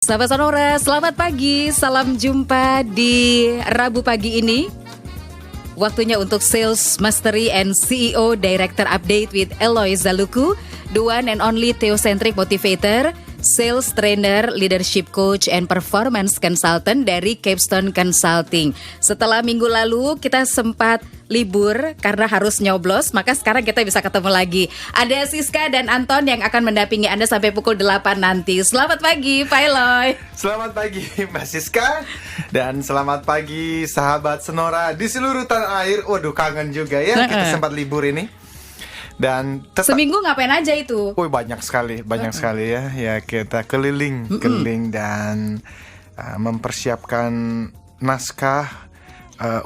Sahabat Sonora, selamat pagi. Salam jumpa di Rabu pagi ini. Waktunya untuk Sales Mastery and CEO Director Update with Eloy Zaluku, the one and only Theocentric Motivator, Sales Trainer, Leadership Coach, and Performance Consultant dari Capstone Consulting. Setelah minggu lalu kita sempat libur karena harus nyoblos, maka sekarang kita bisa ketemu lagi. Ada Siska dan Anton yang akan mendampingi Anda sampai pukul 8 nanti. Selamat pagi, Pak Eloy. Selamat pagi, Mbak Siska. Dan selamat pagi, sahabat Sonora di seluruh tanah air. Waduh, kangen juga ya kita sempat libur ini. Dan seminggu ngapain aja itu? Banyak sekali ya. Ya kita keliling dan mempersiapkan naskah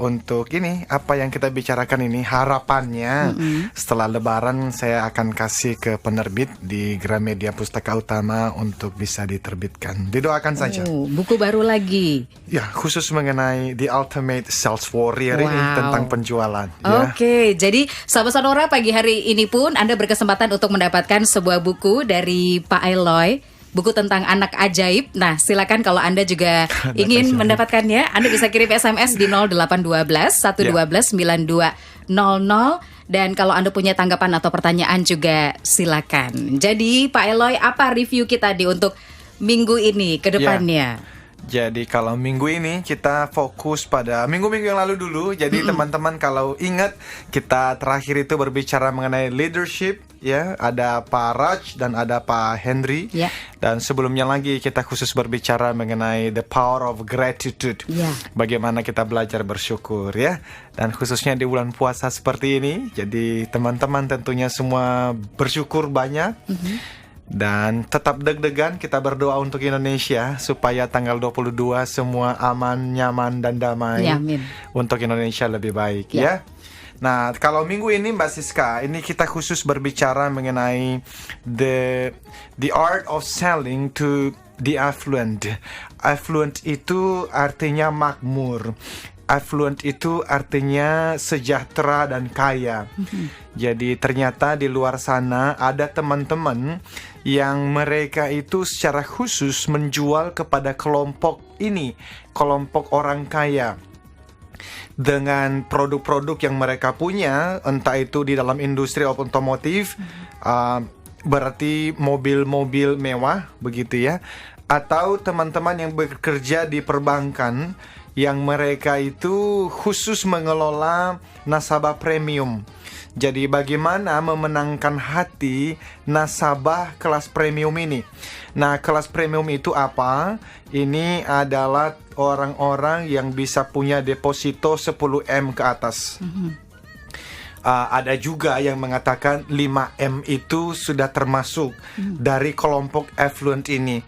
untuk ini apa yang kita bicarakan ini. Harapannya setelah Lebaran saya akan kasih ke penerbit di Gramedia Pustaka Utama untuk bisa diterbitkan. Didoakan saja. Buku baru lagi. Ya, khusus mengenai The Ultimate Sales Warrior ini tentang penjualan. Oke, jadi sahabat Sonora, pagi hari ini pun Anda berkesempatan untuk mendapatkan sebuah buku dari Pak Eloy. Buku tentang anak ajaib. Nah, silakan kalau Anda juga ingin mendapatkannya, Anda bisa kirim SMS di 0812 112 9200. Dan kalau Anda punya tanggapan atau pertanyaan juga silakan. Jadi Pak Eloy, apa review kita untuk minggu ini ke depannya? Jadi kalau minggu ini kita fokus pada minggu-minggu yang lalu dulu. Jadi teman-teman kalau ingat, kita terakhir itu berbicara mengenai leadership, ya. Ada Pak Raj dan ada Pak Henry. Dan sebelumnya lagi kita khusus berbicara mengenai the power of gratitude. Bagaimana kita belajar bersyukur, ya. Dan khususnya di bulan puasa seperti ini. Jadi teman-teman tentunya semua bersyukur banyak. Dan tetap deg-degan, kita berdoa untuk Indonesia supaya tanggal 22 semua aman, nyaman, dan damai. Untuk Indonesia lebih baik, ya. Nah, kalau minggu ini Mbak Siska, ini kita khusus berbicara mengenai the art of selling to the affluent. Affluent itu artinya makmur. Affluent itu artinya sejahtera dan kaya. Jadi ternyata di luar sana ada teman-teman yang mereka itu secara khusus menjual kepada kelompok ini, kelompok orang kaya, dengan produk-produk yang mereka punya, entah itu di dalam industri otomotif, berarti mobil-mobil mewah, begitu ya, atau teman-teman yang bekerja di perbankan, yang mereka itu khusus mengelola nasabah premium. Jadi bagaimana memenangkan hati nasabah kelas premium ini? Nah, kelas premium itu apa? Ini adalah orang-orang yang bisa punya deposito 10M ke atas. Ada juga yang mengatakan 5M itu sudah termasuk dari kelompok affluent ini.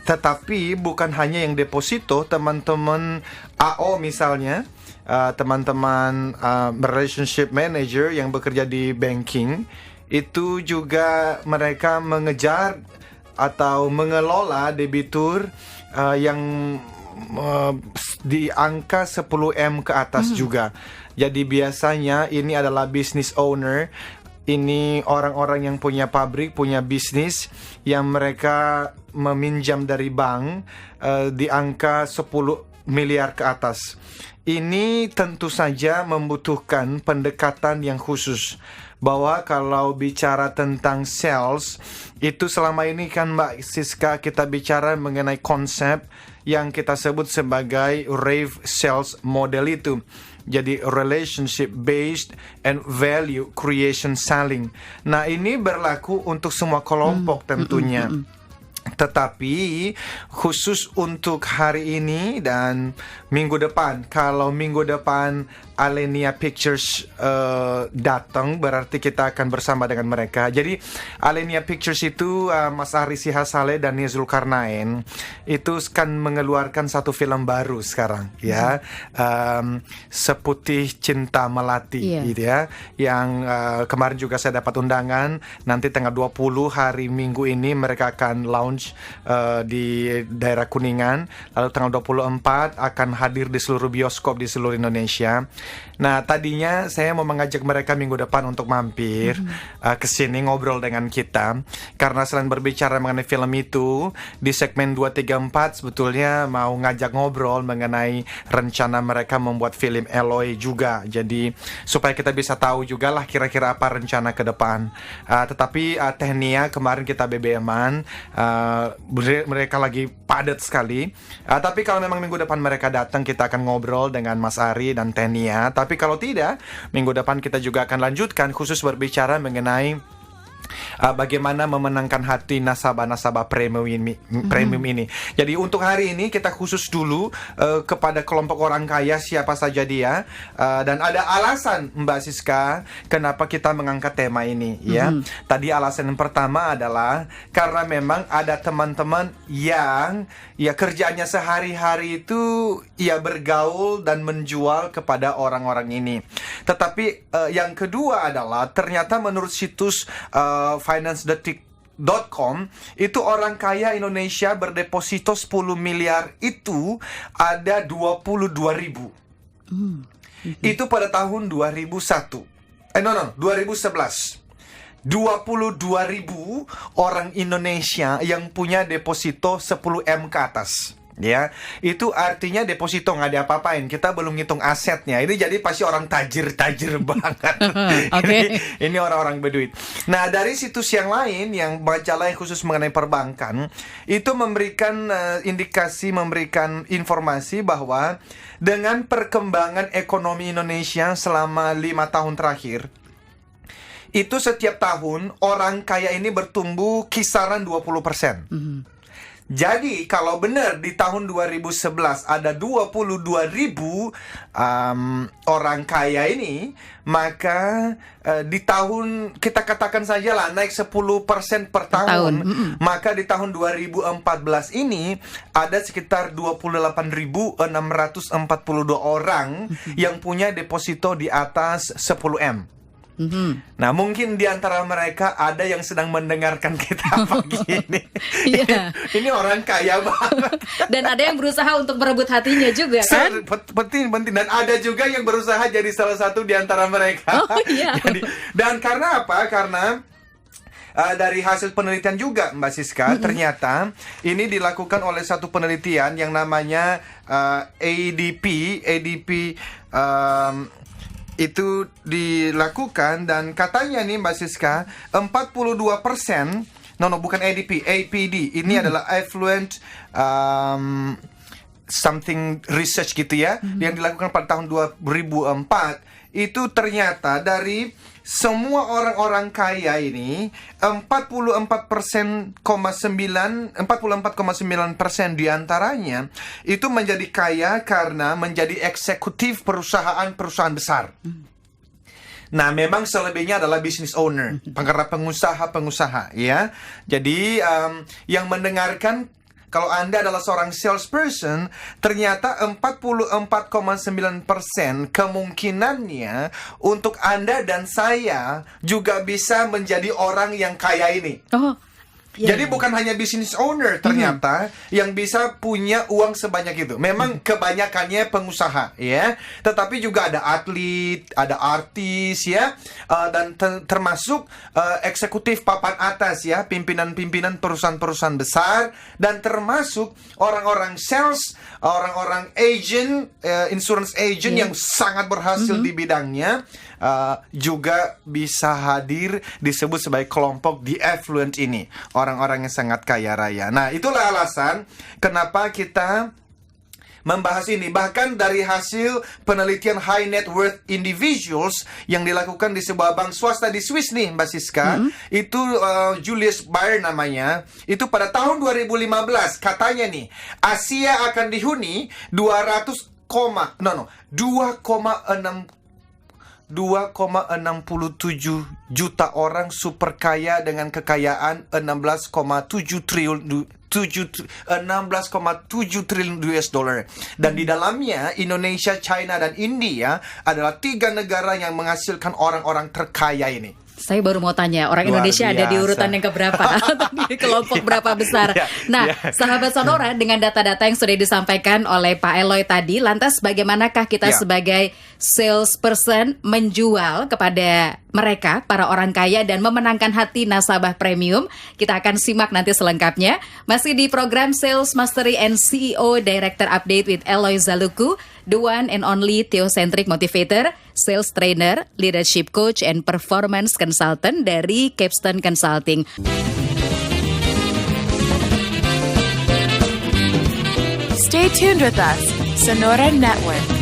Tetapi bukan hanya yang deposito, teman-teman AO misalnya, teman-teman relationship manager yang bekerja di banking, itu juga mereka mengejar atau mengelola debitur yang di angka 10M ke atas juga. Jadi biasanya ini adalah business owner. Ini orang-orang yang punya pabrik, punya bisnis, yang mereka meminjam dari bank di angka 10 miliar ke atas. Ini tentu saja membutuhkan pendekatan yang khusus. Bahwa kalau bicara tentang sales, itu selama ini kan Mbak Siska kita bicara mengenai konsep yang kita sebut sebagai rave sales model itu. Jadi relationship based and value creation selling. Nah, ini berlaku untuk semua kelompok tentunya. Tetapi khusus untuk hari ini dan minggu depan, kalau minggu depan Alenia Pictures datang, berarti kita akan bersama dengan mereka. Jadi Alenia Pictures itu Mas Ari Sihasale dan Nia Zulkarnain itu akan mengeluarkan satu film baru sekarang, ya, Seputih Cinta Melati, gitu ya. Yang kemarin juga saya dapat undangan. Nanti tanggal 20 hari Minggu ini mereka akan launch di daerah Kuningan. Lalu tanggal 24 akan hadir di seluruh bioskop di seluruh Indonesia. Nah, tadinya saya mau mengajak mereka minggu depan untuk mampir ke sini ngobrol dengan kita. Karena selain berbicara mengenai film itu, di segmen 2, 3, 4 sebetulnya mau ngajak ngobrol mengenai rencana mereka membuat film Eloy juga. Jadi, supaya kita bisa tahu juga lah kira-kira apa rencana ke depan. Tetapi Tehnia kemarin kita BBM-an, mereka lagi padat sekali. Tapi kalau memang minggu depan mereka datang, kita akan ngobrol dengan Mas Ari dan Tehnia. Tapi kalau tidak, minggu depan kita juga akan lanjutkan khusus berbicara mengenai bagaimana memenangkan hati nasabah-nasabah premium ini. Jadi untuk hari ini kita khusus dulu kepada kelompok orang kaya, siapa saja dia, dan ada alasan Mbak Siska kenapa kita mengangkat tema ini, ya. Tadi alasan yang pertama adalah karena memang ada teman-teman yang ya kerjaannya sehari-hari itu ya bergaul dan menjual kepada orang-orang ini. Tetapi yang kedua adalah ternyata menurut situs finance.com itu orang kaya Indonesia berdeposito 10 miliar itu ada 22.000. Itu pada tahun 2001. 2011. 22.000 orang Indonesia yang punya deposito 10M ke atas. Ya, itu artinya deposito nggak diapa-apain. Kita belum ngitung asetnya. Ini jadi pasti orang tajir banget. Ini orang-orang berduit. Nah, dari situs yang lain, yang majalah yang khusus mengenai perbankan, itu memberikan indikasi, memberikan informasi bahwa dengan perkembangan ekonomi Indonesia selama 5 tahun terakhir, itu setiap tahun orang kaya ini bertumbuh kisaran 20%. Jadi kalau benar di tahun 2011 ada 22.000 orang kaya ini, maka di tahun kita katakan saja lah naik 10% per tahun. Maka di tahun 2014 ini ada sekitar 28.642 orang yang punya deposito di atas 10M. Nah, mungkin di antara mereka ada yang sedang mendengarkan kita pagi ini. Ini orang kaya banget. Dan ada yang berusaha untuk merebut hatinya juga, kan? Penting. Dan ada juga yang berusaha jadi salah satu di antara mereka. Dan karena apa? Karena dari hasil penelitian juga, Mbak Siska, ternyata ini dilakukan oleh satu penelitian yang namanya ADP. Itu dilakukan dan katanya nih Mbak Siska 42%, bukan ADP, APD. Ini adalah Affluent something research gitu ya, yang dilakukan pada tahun 2004. Itu ternyata dari semua orang-orang kaya ini 44,9% diantaranya itu menjadi kaya karena menjadi eksekutif perusahaan-perusahaan besar. Nah, memang selebihnya adalah business owner, karena pengusaha-pengusaha, ya. Jadi yang mendengarkan, kalau Anda adalah seorang salesperson, ternyata 44,9% kemungkinannya untuk Anda dan saya juga bisa menjadi orang yang kaya ini. Jadi bukan hanya business owner ternyata yang bisa punya uang sebanyak itu. Memang kebanyakannya pengusaha, ya. Tetapi juga ada atlet, ada artis, ya, dan termasuk eksekutif papan atas, ya, pimpinan-pimpinan perusahaan-perusahaan besar, dan termasuk orang-orang sales, orang-orang agent, insurance agent yang sangat berhasil di bidangnya. Juga bisa hadir disebut sebagai kelompok the affluent ini, orang-orang yang sangat kaya raya. Nah, itulah alasan kenapa kita membahas ini. Bahkan dari hasil penelitian high net worth individuals yang dilakukan di sebuah bank swasta di Swiss nih, Mbak Siska, itu Julius Baer namanya. Itu pada tahun 2015 katanya nih, Asia akan dihuni 2,67 juta orang super kaya dengan kekayaan 16,7 triliun US dollar. Dan di dalamnya Indonesia, China, dan India adalah 3 negara yang menghasilkan orang-orang terkaya ini. Saya baru mau tanya, orang Luar Indonesia ada di biasa. urutan yang keberapa? Atau di kelompok berapa besar? Nah, sahabat Sonora, dengan data-data yang sudah disampaikan oleh Pak Eloy tadi, lantas bagaimanakah kita sebagai salesperson menjual kepada mereka, para orang kaya, dan memenangkan hati nasabah premium? Kita akan simak nanti selengkapnya. Masih di program Sales Mastery and CEO Director Update with Eloy Zaluku, the one and only Theocentric Motivator, Sales Trainer, Leadership Coach, and Performance Consultant dari Capstone Consulting. Stay tuned with us, Sonora Network.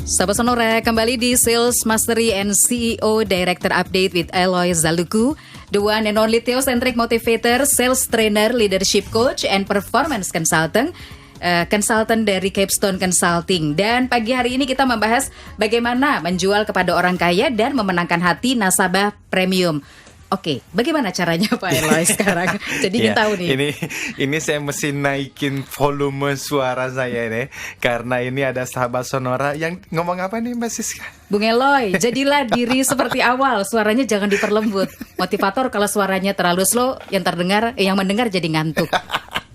Sahabat Sonora, kembali di Sales Mastery and CEO Director Update with Eloy Zaluku, the one and only Theocentric Motivator, Sales Trainer, Leadership Coach, and Performance Consultant. Konsultan dari Capstone Consulting. Dan pagi hari ini kita membahas bagaimana menjual kepada orang kaya dan memenangkan hati nasabah premium. Oke, bagaimana caranya Pak Eloy sekarang? Jadi ingin tahu nih. Ini saya mesti naikin volume suara saya nih, karena ini ada sahabat Sonora yang ngomong apa nih Mbak Siska? Bung Eloy, jadilah diri seperti awal, suaranya jangan diperlembut. Motivator kalau suaranya terlalu slow, yang mendengar jadi ngantuk.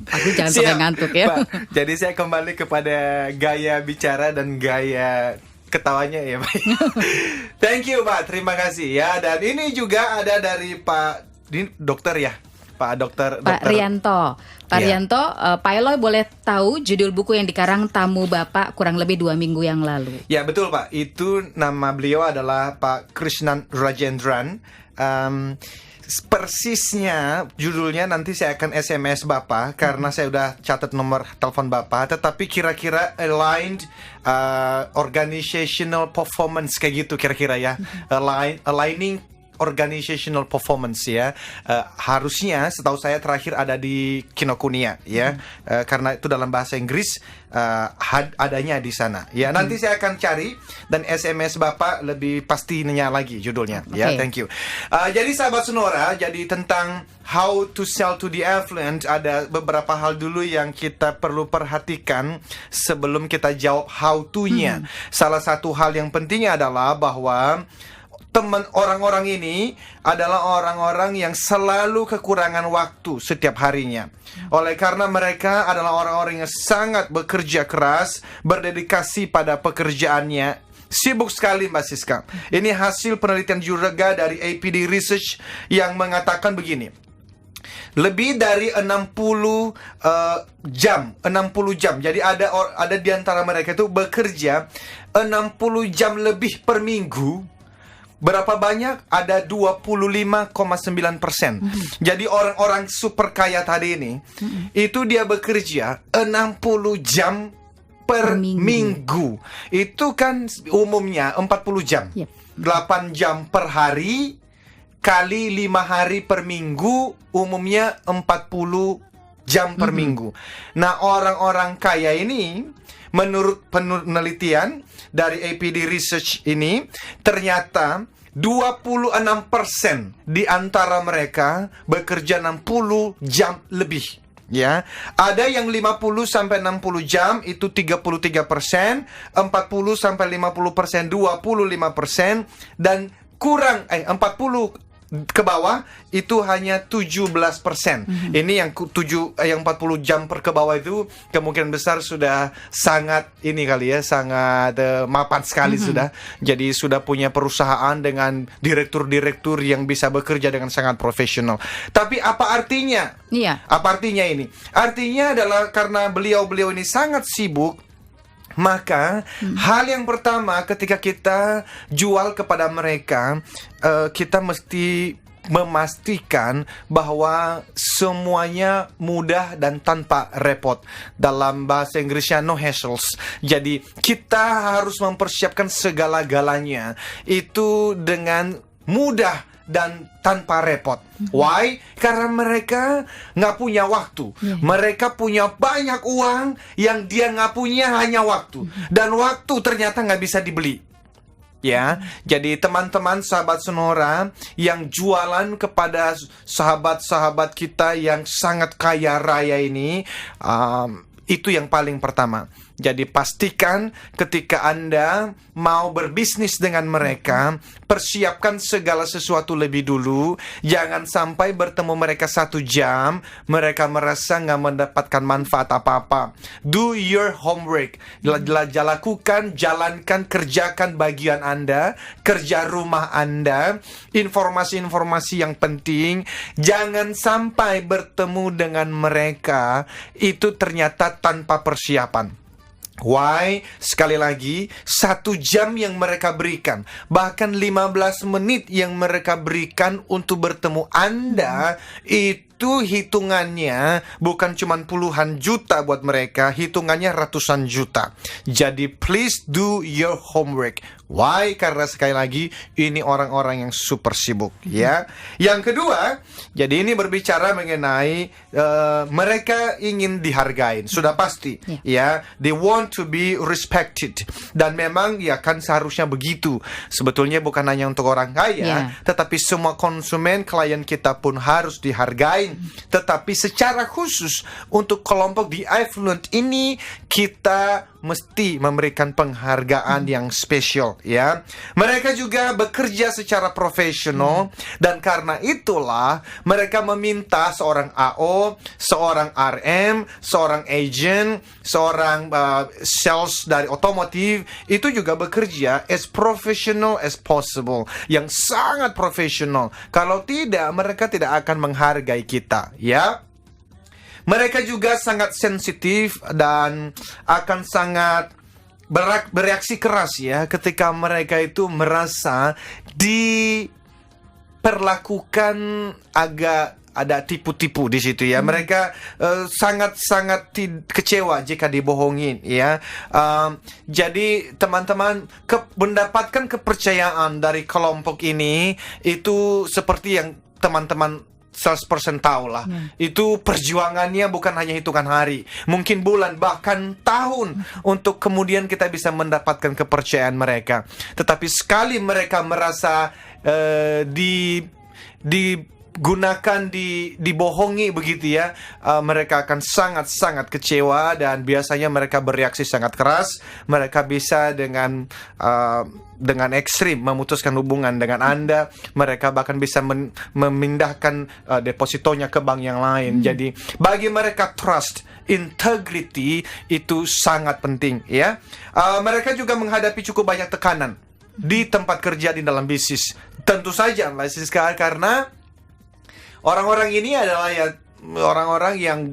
Aku jangan sampai ngantuk ya. Pak, jadi saya kembali kepada gaya bicara dan gaya ketawanya ya Pak. Thank you Pak, terima kasih ya. Dan ini juga ada dari Pak dokter ya, Pak dokter Rianto. Pak Rianto, Pak Eloy boleh tahu judul buku yang dikarang tamu Bapak kurang lebih 2 minggu yang lalu? Ya betul Pak, itu nama beliau adalah Pak Krishnan Rajendran. Persisnya judulnya nanti saya akan SMS Bapak karena saya udah catat nomor telepon Bapak, tetapi kira-kira aligned organizational performance kayak gitu kira-kira ya. Aligning organizational performance ya. Harusnya setahu saya terakhir ada di Kinokuniya ya. Karena itu dalam bahasa Inggris adanya di sana. Ya, nanti saya akan cari dan SMS Bapak lebih pastinya lagi judulnya. Ya, thank you. Jadi sahabat Sonora, jadi tentang how to sell to the affluent, ada beberapa hal dulu yang kita perlu perhatikan sebelum kita jawab how to-nya. Salah satu hal yang penting adalah bahwa orang-orang ini adalah orang-orang yang selalu kekurangan waktu setiap harinya. Oleh karena mereka adalah orang-orang yang sangat bekerja keras, berdedikasi pada pekerjaannya. Sibuk sekali Mbak Siska. Ini hasil penelitian juga dari APD Research yang mengatakan begini. Lebih dari 60 jam. Jadi ada di antara mereka itu bekerja 60 jam lebih per minggu. Berapa banyak? Ada 25,9%. Jadi orang-orang super kaya tadi ini, itu dia bekerja 60 jam per minggu. Itu kan umumnya 40 jam. 8 jam per hari kali 5 hari per minggu, umumnya 40 jam per minggu. Nah, orang-orang kaya ini, menurut penelitian dari APD Research ini, ternyata 26% di antara mereka bekerja 60 jam lebih. Ya, ada yang 50 sampai 60 jam itu 33%, 40 sampai 50% 25%, dan kurang 40 ke bawah itu hanya 17%. Ini yang 40 jam per ke bawah itu kemungkinan besar sudah sangat ini kali ya, sangat mapan sekali sudah. Jadi sudah punya perusahaan dengan direktur-direktur yang bisa bekerja dengan sangat profesional. Tapi apa artinya? Iya. Apa artinya ini? Artinya adalah karena beliau-beliau ini sangat sibuk, maka hal yang pertama ketika kita jual kepada mereka, kita mesti memastikan bahwa semuanya mudah dan tanpa repot. Dalam bahasa Inggrisnya no hassles. Jadi kita harus mempersiapkan segala-galanya itu dengan mudah dan tanpa repot. Why? Karena mereka nggak punya waktu. Mereka punya banyak uang, yang dia nggak punya hanya waktu. Dan waktu ternyata nggak bisa dibeli. Ya, jadi teman-teman sahabat Sonora yang jualan kepada sahabat-sahabat kita yang sangat kaya raya ini, itu yang paling pertama. Jadi pastikan ketika Anda mau berbisnis dengan mereka, persiapkan segala sesuatu lebih dulu. Jangan sampai bertemu mereka 1 jam, mereka merasa nggak mendapatkan manfaat apa-apa. Do your homework. Lakukan, jalankan, kerjakan bagian Anda, kerja rumah Anda, informasi-informasi yang penting. Jangan sampai bertemu dengan mereka itu ternyata tanpa persiapan. Why? Sekali lagi, 1 jam yang mereka berikan, bahkan 15 menit yang mereka berikan untuk bertemu Anda, itu hitungannya bukan cuma puluhan juta buat mereka, hitungannya ratusan juta. Jadi please do your homework. Why? Karena sekali lagi ini orang-orang yang super sibuk, ya. Yang kedua, jadi ini berbicara mengenai mereka ingin dihargain, sudah pasti, ya. They want to be respected, dan memang ya kan seharusnya begitu. Sebetulnya bukan hanya untuk orang kaya, tetapi semua konsumen klien kita pun harus dihargain. Tetapi secara khusus untuk kelompok The Affluent ini kita mesti memberikan penghargaan yang spesial, ya. Mereka juga bekerja secara profesional, dan karena itulah mereka meminta seorang AO, seorang RM, seorang agent, seorang sales dari otomotif itu juga bekerja as professional as possible, yang sangat profesional. Kalau tidak, mereka tidak akan menghargai kita, ya. Mereka juga sangat sensitif dan akan sangat bereaksi keras, ya, ketika mereka itu merasa diperlakukan agak ada tipu-tipu di situ, ya. Mereka sangat-sangat kecewa jika dibohongin, ya. Jadi teman-teman mendapatkan kepercayaan dari kelompok ini itu seperti yang teman-teman salesperson tahu lah. Itu perjuangannya bukan hanya hitungan hari, mungkin bulan, bahkan tahun untuk kemudian kita bisa mendapatkan kepercayaan mereka. Tetapi sekali mereka merasa digunakan, dibohongi begitu, ya, mereka akan sangat-sangat kecewa, dan biasanya mereka bereaksi sangat keras. Mereka bisa dengan ekstrim memutuskan hubungan dengan Anda. Mereka bahkan bisa memindahkan depositonya ke bank yang lain. Jadi bagi mereka trust, integrity itu sangat penting, ya. Mereka juga menghadapi cukup banyak tekanan di tempat kerja, di dalam bisnis. Tentu saja karena orang-orang ini adalah orang-orang yang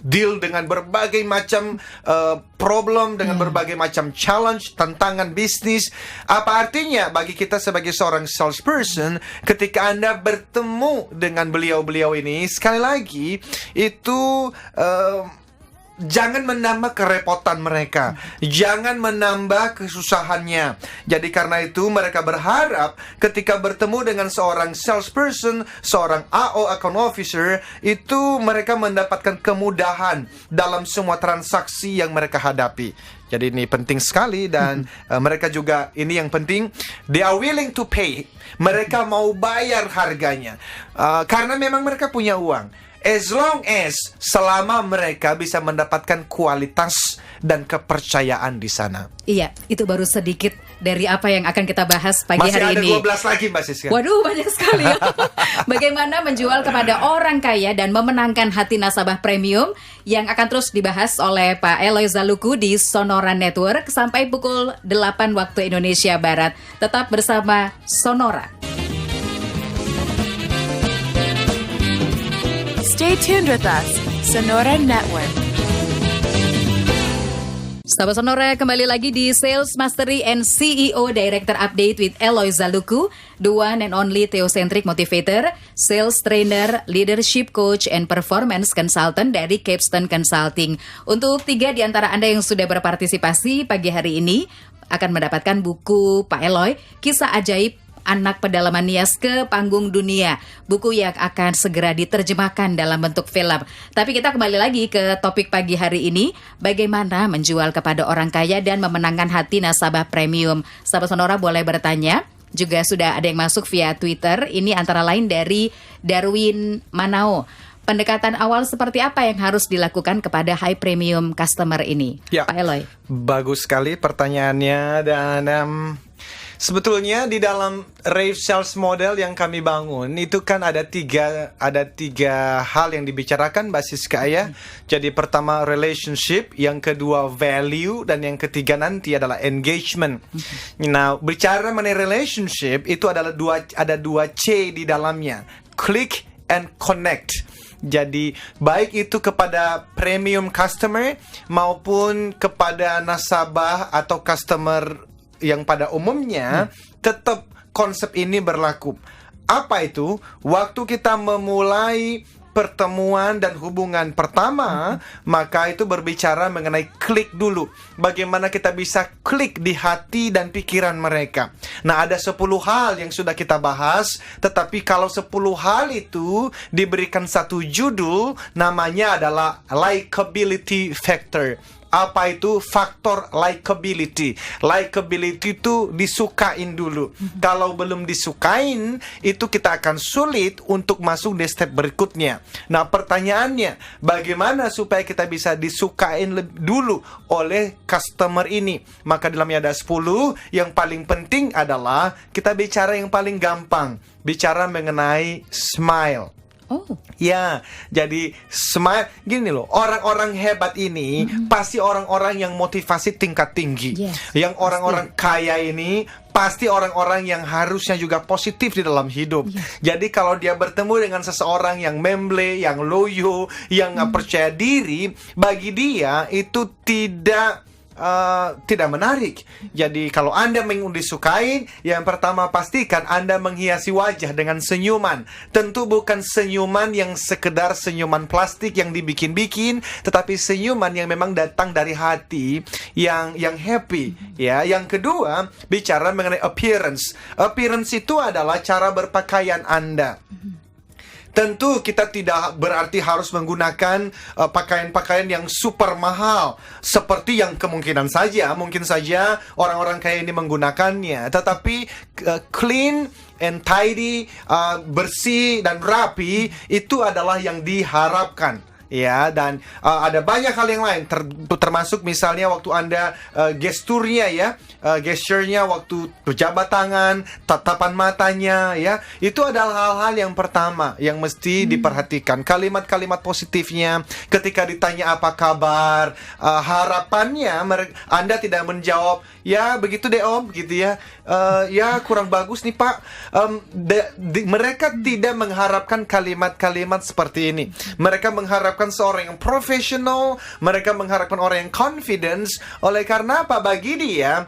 deal dengan berbagai macam problem, dengan berbagai macam challenge, tantangan bisnis. Apa artinya bagi kita sebagai seorang salesperson ketika Anda bertemu dengan beliau-beliau ini? Sekali lagi, itu jangan menambah kerepotan mereka, jangan menambah kesusahannya. Jadi karena itu mereka berharap ketika bertemu dengan seorang salesperson, seorang AO, account officer, itu mereka mendapatkan kemudahan dalam semua transaksi yang mereka hadapi. Jadi ini penting sekali, dan mereka juga, ini yang penting, they are willing to pay. Mereka mau bayar harganya, karena memang mereka punya uang. As long as selama mereka bisa mendapatkan kualitas dan kepercayaan di sana. Iya, itu baru sedikit dari apa yang akan kita bahas pagi hari ini. Masih ada 12 lagi, Mbak Siska. Waduh, banyak sekali. Bagaimana menjual kepada orang kaya dan memenangkan hati nasabah premium, yang akan terus dibahas oleh Pak Eloy Zaluku di Sonora Network sampai pukul 8 waktu Indonesia Barat. Tetap bersama Sonora. Stay tuned with us, Sonora Network. Sahabat Sonora, kembali lagi di Sales Mastery and CEO Director Update with Eloy Zaluku, the one and only Theocentric Motivator, Sales Trainer, Leadership Coach, and Performance Consultant dari Capstone Consulting. Untuk 3 di antara Anda yang sudah berpartisipasi pagi hari ini akan mendapatkan buku Pak Eloy, Kisah Ajaib Anak Pedalaman Nias ke Panggung Dunia, buku yang akan segera diterjemahkan dalam bentuk film. Tapi kita kembali lagi ke topik pagi hari ini, bagaimana menjual kepada orang kaya dan memenangkan hati nasabah premium. Sahabat Sonora boleh bertanya. Juga sudah ada yang masuk via Twitter. Ini antara lain dari Darwin Manao. pendekatan awal seperti apa yang harus dilakukan kepada high premium customer ini, Ya. Pak Eloy? Bagus sekali pertanyaannya dan sebetulnya di dalam Rave Sales Model yang kami bangun itu kan ada tiga hal yang dibicarakan basis ya. Jadi pertama relationship, yang kedua value, dan yang ketiga nanti adalah engagement. Nah, bicara mengenai relationship itu ada dua C di dalamnya, click and connect. Jadi baik itu kepada premium customer maupun kepada nasabah atau customer yang pada umumnya, tetap konsep ini berlaku. Apa itu? Waktu kita memulai pertemuan dan hubungan pertama, maka itu berbicara mengenai klik dulu. Bagaimana kita bisa klik di hati dan pikiran mereka. Nah, ada 10 hal yang sudah kita bahas, tetapi kalau 10 hal itu diberikan satu judul, namanya adalah likability factor. Apa itu faktor likability? Likability itu disukain dulu. Kalau belum disukain, itu kita akan sulit untuk masuk di step berikutnya. Nah, pertanyaannya, bagaimana supaya kita bisa disukain dulu oleh customer ini? Maka dalamnya ada 10. Yang paling penting adalah kita bicara yang paling gampang. Bicara mengenai smile. Oh, Ya, jadi smile gini loh, orang-orang hebat ini pasti orang-orang yang motivasi tingkat tinggi. Yes, Yang orang-orang kaya ini pasti orang-orang yang harusnya juga positif di dalam hidup. Jadi kalau dia bertemu dengan seseorang yang memble, yang loyo, yang nggak percaya diri, bagi dia itu tidak menarik. Jadi kalau Anda ingin disukain, yang pertama pastikan Anda menghiasi wajah dengan senyuman. Tentu bukan senyuman yang sekedar senyuman plastik yang dibikin-bikin, tetapi senyuman yang memang datang dari hati, yang happy. Ya, yang kedua, bicara mengenai appearance. Appearance itu adalah cara berpakaian Anda. Tentu kita tidak berarti harus menggunakan pakaian-pakaian yang super mahal, seperti yang mungkin saja orang-orang kaya ini menggunakannya. Tetapi clean and tidy, bersih dan rapi, itu adalah yang diharapkan. Ya, dan ada banyak hal yang lain, termasuk misalnya waktu Anda gesturnya ya, gesturnya waktu berjabat tangan, tatapan matanya ya, itu adalah hal-hal yang pertama yang mesti diperhatikan. Kalimat-kalimat positifnya ketika ditanya apa kabar, harapannya Anda tidak menjawab ya begitu deh om gitu ya, ya kurang bagus nih pak. Mereka tidak mengharapkan kalimat-kalimat seperti ini. Mereka mengharapkan seorang yang profesional, mereka mengharapkan orang yang confidence. Oleh karena apa? Bagi dia,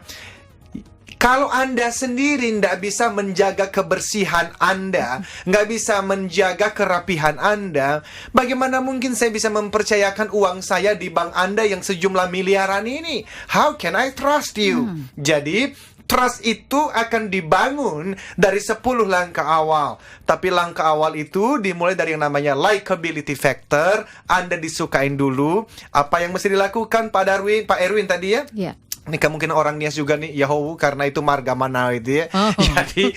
kalau Anda sendiri tidak bisa menjaga kebersihan Anda, nggak bisa menjaga kerapihan Anda, bagaimana mungkin saya bisa mempercayakan uang saya di bank Anda yang sejumlah miliaran ini? How can I trust you? Jadi, trust itu akan dibangun dari 10 langkah awal. Tapi langkah awal itu dimulai dari yang namanya likability factor. Anda disukain dulu. Apa yang mesti dilakukan Pak Erwin tadi ya? ya. Ini kemungkinan orang Nias juga nih, Yahoo, karena itu marga mana itu ya. Jadi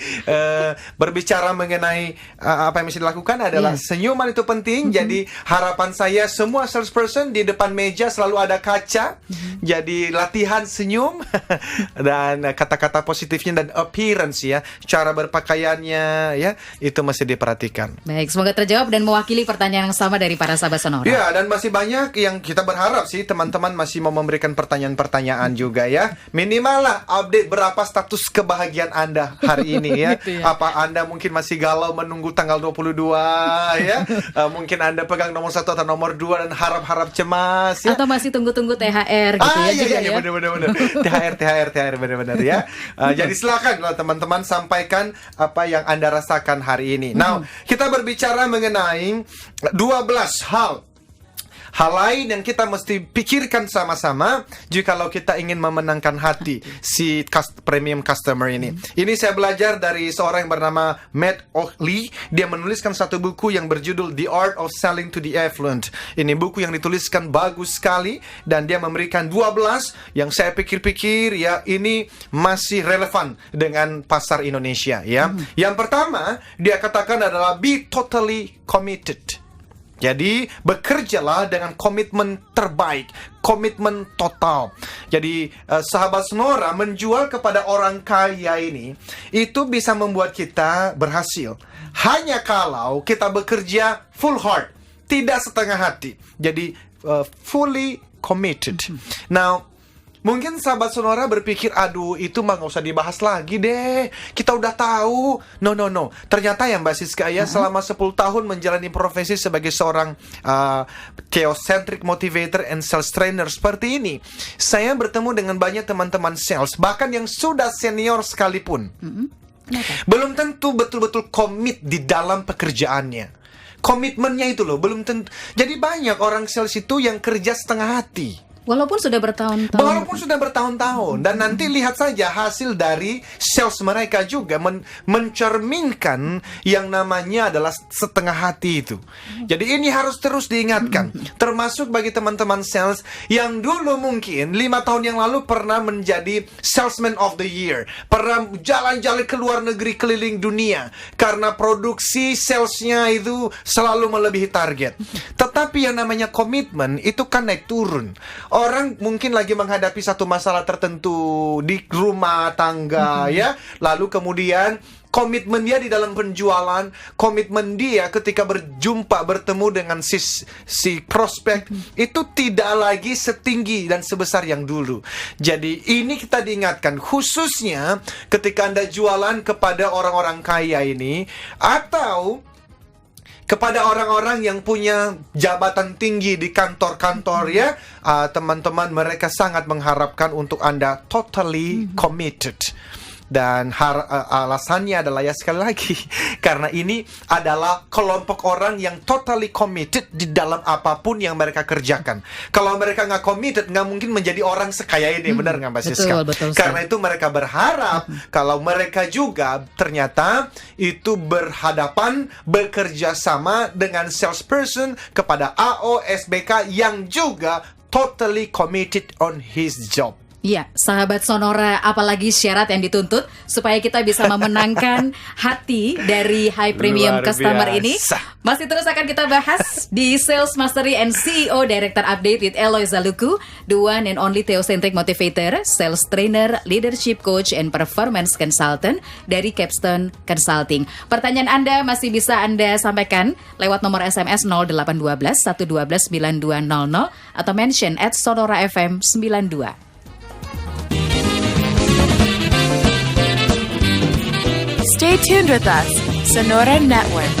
berbicara mengenai apa yang mesti dilakukan adalah senyuman itu penting. Jadi harapan saya semua salesperson di depan meja selalu ada kaca. Jadi latihan senyum dan kata-kata positifnya dan appearance ya, cara berpakaiannya ya, itu mesti diperhatikan. Baik, semoga terjawab dan mewakili pertanyaan yang sama dari para sahabat Sonora. Ya, dan masih banyak yang kita berharap sih teman-teman masih mau memberikan pertanyaan-pertanyaan juga ya. Minimal lah update berapa status kebahagiaan Anda hari ini ya. Gitu ya. Apa Anda mungkin masih galau menunggu tanggal 22 ya. Mungkin Anda pegang nomor 1 atau nomor 2 dan harap-harap cemas ya. Atau masih tunggu-tunggu THR gitu ya juga ya. Benar. THR benar-benar ya. Jadi silakan kalau teman-teman sampaikan apa yang Anda rasakan hari ini. Nah, kita berbicara mengenai 12 hal lain yang kita mesti pikirkan sama-sama jikalau kita ingin memenangkan hati si premium customer ini. Ini saya belajar dari seorang yang bernama Matt Oakley. Dia menuliskan satu buku yang berjudul The Art of Selling to the Affluent. Ini buku yang dituliskan bagus sekali dan dia memberikan 12 yang saya pikir-pikir ya ini masih relevan dengan pasar Indonesia ya. Yang pertama dia katakan adalah be totally committed. Jadi bekerjalah dengan komitmen terbaik, komitmen total. Jadi sahabat Sonora, menjual kepada orang kaya ini itu bisa membuat kita berhasil hanya kalau kita bekerja full heart, tidak setengah hati. Jadi fully committed. Now, mungkin sahabat Sonora berpikir, aduh itu mah gak usah dibahas lagi deh, kita udah tahu. No. Ternyata ya Mbak Siska ya, selama 10 tahun menjalani profesi sebagai seorang theocentric motivator and sales trainer seperti ini, saya bertemu dengan banyak teman-teman sales, bahkan yang sudah senior sekalipun. Belum tentu betul-betul komit di dalam pekerjaannya. Komitmennya itu loh, belum tentu. Jadi banyak orang sales itu yang kerja setengah hati. Walaupun sudah bertahun-tahun. Dan nanti lihat saja hasil dari sales mereka juga mencerminkan yang namanya adalah setengah hati itu. Jadi ini harus terus diingatkan. Termasuk bagi teman-teman sales yang dulu mungkin 5 tahun yang lalu pernah menjadi salesman of the year. Pernah jalan-jalan ke luar negeri, keliling dunia. Karena produksi salesnya itu selalu melebihi target. Tetapi yang namanya komitmen itu kan naik turun. Orang mungkin lagi menghadapi satu masalah tertentu di rumah tangga ya. Lalu kemudian komitmen dia di dalam penjualan, komitmen dia ketika bertemu dengan si prospek itu tidak lagi setinggi dan sebesar yang dulu. Jadi ini kita diingatkan, khususnya ketika Anda jualan kepada orang-orang kaya ini, atau kepada orang-orang yang punya jabatan tinggi di kantor-kantor ya, teman-teman, mereka sangat mengharapkan untuk Anda totally committed. Dan alasannya adalah ya sekali lagi, karena ini adalah kelompok orang yang totally committed di dalam apapun yang mereka kerjakan. Kalau mereka nggak committed, nggak mungkin menjadi orang sekaya ini, benar nggak Mbak Siska? Betul. Karena itu mereka berharap kalau mereka juga ternyata itu berhadapan, bekerja sama dengan salesperson kepada AO, SBK yang juga totally committed on his job. Iya, sahabat Sonora, apalagi syarat yang dituntut supaya kita bisa memenangkan hati dari high premium Luar customer biasa. ini. Masih terus akan kita bahas di Sales Mastery and CEO Director Update with Eloy Zaluku, the one and only theocentric motivator, sales trainer, leadership coach, and performance consultant dari Capstone Consulting. Pertanyaan Anda masih bisa Anda sampaikan lewat nomor SMS 0812 112 9200 atau mention @sonora_fm92. Stay tuned with us, Sonora Network.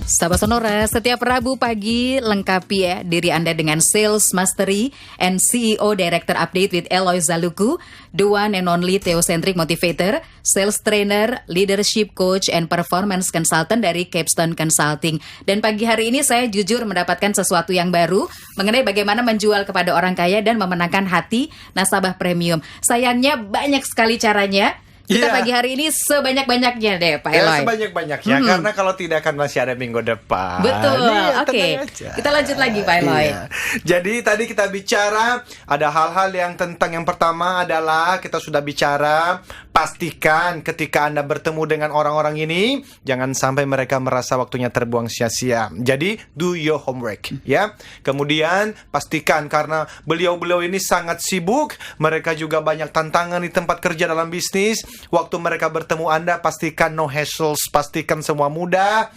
Sahabat Sonora, setiap Rabu pagi lengkapi ya diri Anda dengan Sales Mastery and CEO Director Update with Eloy Zaluku, the one and only theocentric motivator, sales trainer, leadership coach, and performance consultant dari Capstone Consulting. Dan pagi hari ini saya jujur mendapatkan sesuatu yang baru mengenai bagaimana menjual kepada orang kaya dan memenangkan hati nasabah premium. Sayangnya banyak sekali caranya. Kita pagi hari ini sebanyak-banyaknya deh Pak Eloy. Sebanyak-banyaknya, karena kalau tidak kan masih ada minggu depan. Betul, Iya, oke. Kita lanjut lagi Pak Eloy. Iya. Jadi tadi kita bicara ada hal-hal yang tentang, yang pertama adalah kita sudah bicara, pastikan ketika Anda bertemu dengan orang-orang ini, jangan sampai mereka merasa waktunya terbuang sia-sia. Jadi do your homework ya. Kemudian pastikan, karena beliau-beliau ini sangat sibuk, mereka juga banyak tantangan di tempat kerja dalam bisnis. Waktu mereka bertemu Anda, pastikan no hassles, pastikan semua mudah,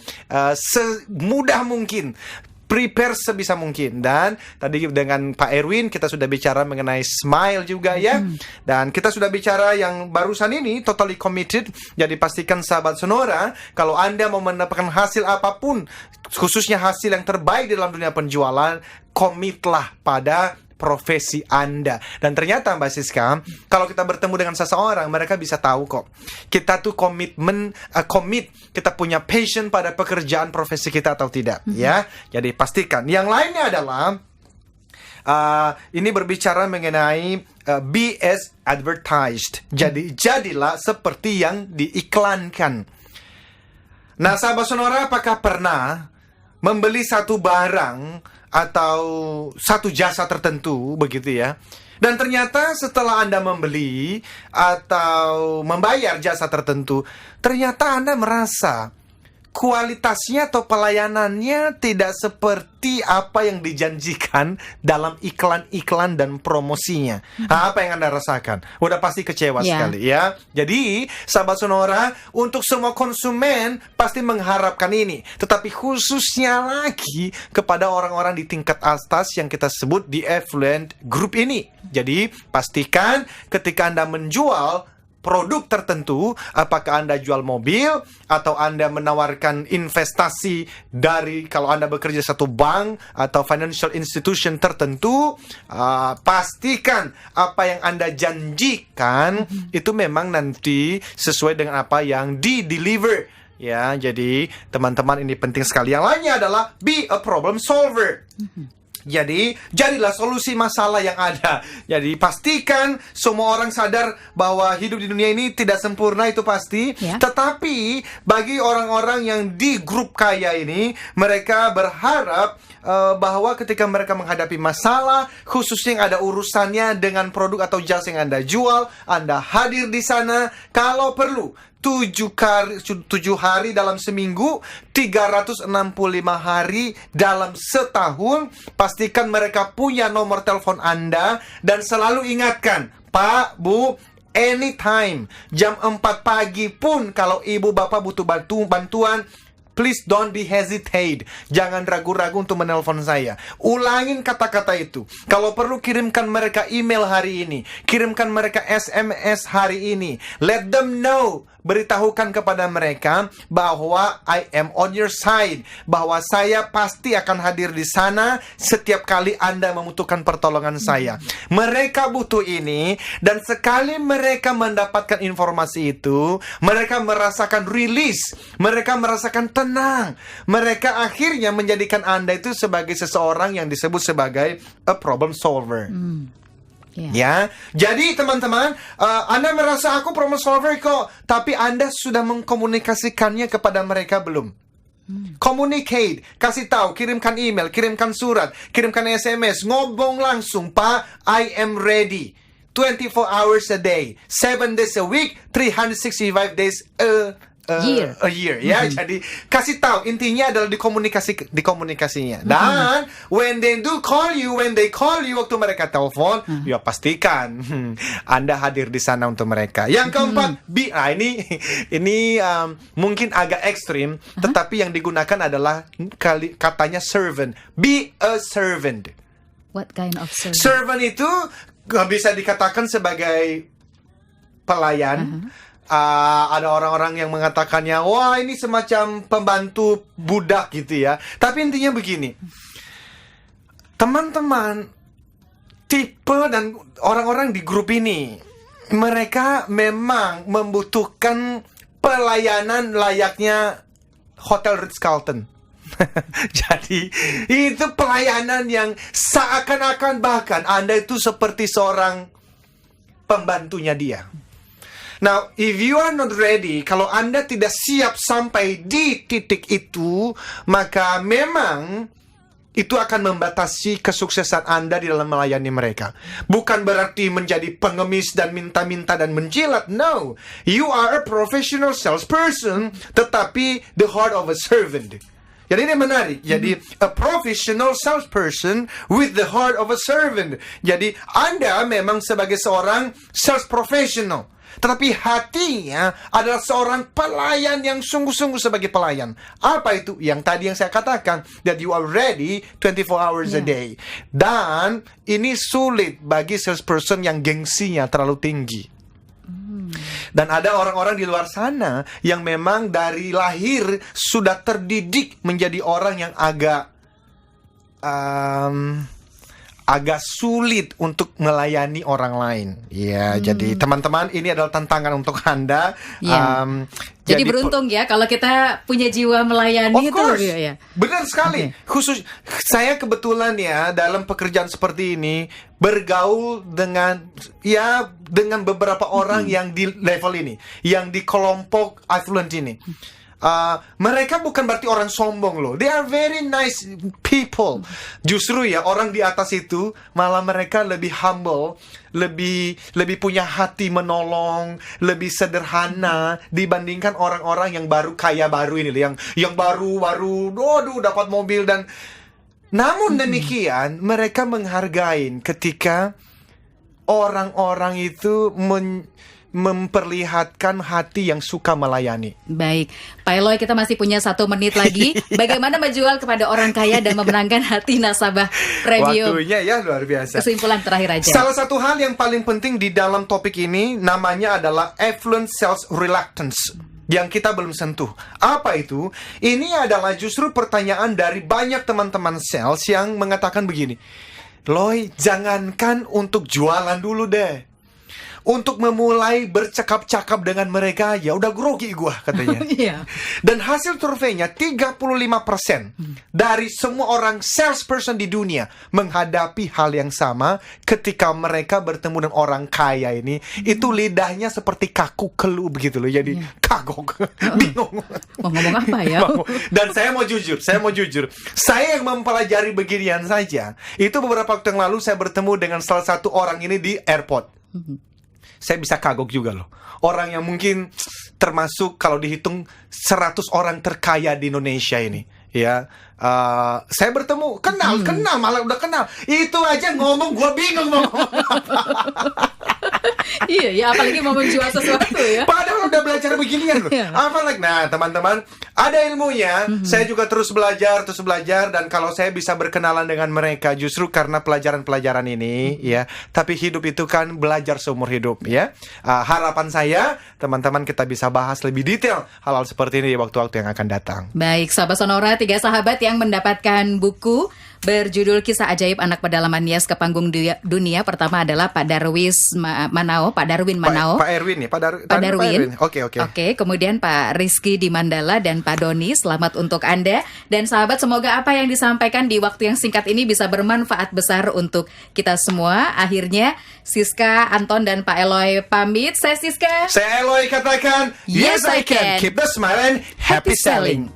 semudah mungkin. Prepare sebisa mungkin. Dan tadi dengan Pak Erwin kita sudah bicara mengenai smile juga ya. Dan kita sudah bicara yang barusan ini totally committed. Jadi pastikan sahabat Sonora, kalau Anda mau mendapatkan hasil apapun, khususnya hasil yang terbaik di dalam dunia penjualan, komitlah pada profesi Anda. Dan ternyata Mbak Siska, kalau kita bertemu dengan seseorang, mereka bisa tahu kok kita tuh komit, kita punya passion pada pekerjaan profesi kita atau tidak ya. Jadi pastikan. Yang lainnya adalah ini berbicara mengenai be as advertised. Jadi jadilah seperti yang diiklankan. Nah, sahabat Sonora, apakah pernah membeli satu barang atau satu jasa tertentu begitu ya, dan ternyata setelah Anda membeli atau membayar jasa tertentu, ternyata Anda merasa kualitasnya atau pelayanannya tidak seperti apa yang dijanjikan dalam iklan-iklan dan promosinya. Apa yang Anda rasakan? Udah pasti kecewa sekali ya. Jadi, sahabat Sonora, untuk semua konsumen pasti mengharapkan ini. Tetapi khususnya lagi kepada orang-orang di tingkat atas yang kita sebut di affluent group ini. Jadi, pastikan ketika Anda menjual produk tertentu, apakah Anda jual mobil atau Anda menawarkan investasi dari, kalau Anda bekerja satu bank atau financial institution tertentu, pastikan apa yang Anda janjikan itu memang nanti sesuai dengan apa yang di-deliver. Ya, jadi teman-teman ini penting sekali. Yang lainnya adalah be a problem solver. Jadi, jadilah solusi masalah yang ada. Jadi, pastikan semua orang sadar bahwa hidup di dunia ini tidak sempurna, itu pasti. Tetapi, bagi orang-orang yang di grup kaya ini, mereka berharap bahwa ketika mereka menghadapi masalah, khususnya yang ada urusannya dengan produk atau jasa yang Anda jual, Anda hadir di sana. Kalau perlu, 7 hari dalam seminggu, 365 hari dalam setahun. Pastikan mereka punya nomor telepon Anda dan selalu ingatkan, Pak, Bu, anytime, jam 4 pagi pun kalau ibu bapak butuh bantuan, please don't be hesitate. Jangan ragu-ragu untuk menelpon saya. Ulangin kata-kata itu. Kalau perlu, kirimkan mereka email hari ini. Kirimkan mereka SMS hari ini. Let them know. Beritahukan kepada mereka bahwa I am on your side. Bahwa saya pasti akan hadir di sana setiap kali Anda membutuhkan pertolongan saya. Mereka butuh ini. Dan sekali mereka mendapatkan informasi itu, mereka merasakan release. Mereka merasakan tenang. Mereka akhirnya menjadikan Anda itu sebagai seseorang yang disebut sebagai a problem solver. Ya, jadi teman-teman, Anda merasa aku problem solver kok, tapi Anda sudah mengkomunikasikannya kepada mereka belum? Communicate, kasih tahu, kirimkan email, kirimkan surat, kirimkan SMS, ngomong langsung, Pak, I am ready. 24 hours a day, 7 days a week, 365 days a year, ya. Jadi kasih tahu, intinya adalah di komunikasinya. Dan when they call you waktu mereka telepon, ya pastikan Anda hadir di sana untuk mereka. Yang keempat, ini mungkin agak ekstrim, tetapi yang digunakan adalah katanya servant. Be a servant. What kind of servant? Servant itu bisa dikatakan sebagai pelayan. Ada orang-orang yang mengatakannya, wah ini semacam pembantu budak gitu ya. Tapi intinya begini, teman-teman, tipe dan orang-orang di grup ini, mereka memang membutuhkan pelayanan layaknya Hotel Ritz-Carlton. Jadi itu pelayanan yang seakan-akan bahkan Anda itu seperti seorang pembantunya dia. Now, if you are not ready, kalau Anda tidak siap sampai di titik itu, maka memang itu akan membatasi kesuksesan Anda di dalam melayani mereka. Bukan berarti menjadi pengemis dan minta-minta dan menjilat. No, you are a professional salesperson, tetapi the heart of a servant. Jadi ini menarik. Jadi a professional salesperson with the heart of a servant. Jadi Anda memang sebagai seorang sales professional, tetapi hatinya adalah seorang pelayan yang sungguh-sungguh sebagai pelayan. Apa itu? Yang tadi yang saya katakan, that you are ready 24 hours a day. Dan ini sulit bagi salesperson yang gengsinya terlalu tinggi. Dan ada orang-orang di luar sana yang memang dari lahir sudah terdidik menjadi orang yang agak sulit untuk melayani orang lain. Ya, jadi teman-teman, ini adalah tantangan untuk Anda. Jadi beruntung ya kalau kita punya jiwa melayani of itu. course. Ya. Benar sekali. Khusus saya kebetulan ya dalam pekerjaan seperti ini bergaul dengan beberapa orang yang di level ini, yang di kelompok affluent ini. mereka bukan berarti orang sombong loh. They are very nice people. Justru ya orang di atas itu malah mereka lebih humble, lebih punya hati menolong, lebih sederhana dibandingkan orang-orang yang baru kaya baru ini loh, yang baru dapat mobil dan namun demikian mereka menghargai ketika orang-orang itu memperlihatkan hati yang suka melayani. Baik, Pak Eloy, kita masih punya 1 menit lagi. Bagaimana menjual kepada orang kaya dan memenangkan hati nasabah premium? Waktunya ya luar biasa. Kesimpulan terakhir aja. Salah satu hal yang paling penting di dalam topik ini namanya adalah affluent sales reluctance yang kita belum sentuh. Apa itu? Ini adalah justru pertanyaan dari banyak teman-teman sales yang mengatakan begini, Loy, jangankan untuk jualan dulu deh. Untuk memulai bercakap-cakap dengan mereka, ya udah grogi gua katanya. Iya. Dan hasil surveinya 35% dari semua orang salesperson di dunia menghadapi hal yang sama ketika mereka bertemu dengan orang kaya ini. Itu lidahnya seperti kaku kelu begitu loh. Jadi kagok, bingung. Mau ngomong apa ya? Dan saya mau jujur. Saya yang mempelajari beginian saja. Itu beberapa waktu yang lalu saya bertemu dengan salah satu orang ini di airport. Saya bisa kagok juga loh. Orang yang mungkin termasuk kalau dihitung 100 orang terkaya di Indonesia ini. Ya, saya bertemu, kenal, malah udah kenal. Itu aja ngomong, gua bingung mau ngomong apa. Iya, ya apalagi mau menjual sesuatu ya. Padahal udah belajar beginian loh. Apalagi, nah teman-teman, ada ilmunya. Saya juga terus belajar. Dan kalau saya bisa berkenalan dengan mereka, justru karena pelajaran-pelajaran ini, ya. Tapi hidup itu kan belajar seumur hidup, ya. Harapan saya, teman-teman kita bisa bahas lebih detail hal-hal seperti ini di waktu-waktu yang akan datang. Baik, sahabat Sonora, 3 sahabat yang mendapatkan buku berjudul Kisah Ajaib Anak Pedalaman Nias ke Panggung Dunia. Pertama adalah Pak Darwin Manao. Pak Erwin ya, Pak Darwin. Oke. Kemudian Pak Rizky di Mandala dan Pak Doni. Selamat untuk Anda. Dan sahabat, semoga apa yang disampaikan di waktu yang singkat ini bisa bermanfaat besar untuk kita semua. Akhirnya Siska, Anton dan Pak Eloy pamit. Saya Siska. Saya Eloy katakan, yes I can. Keep the smile and happy selling.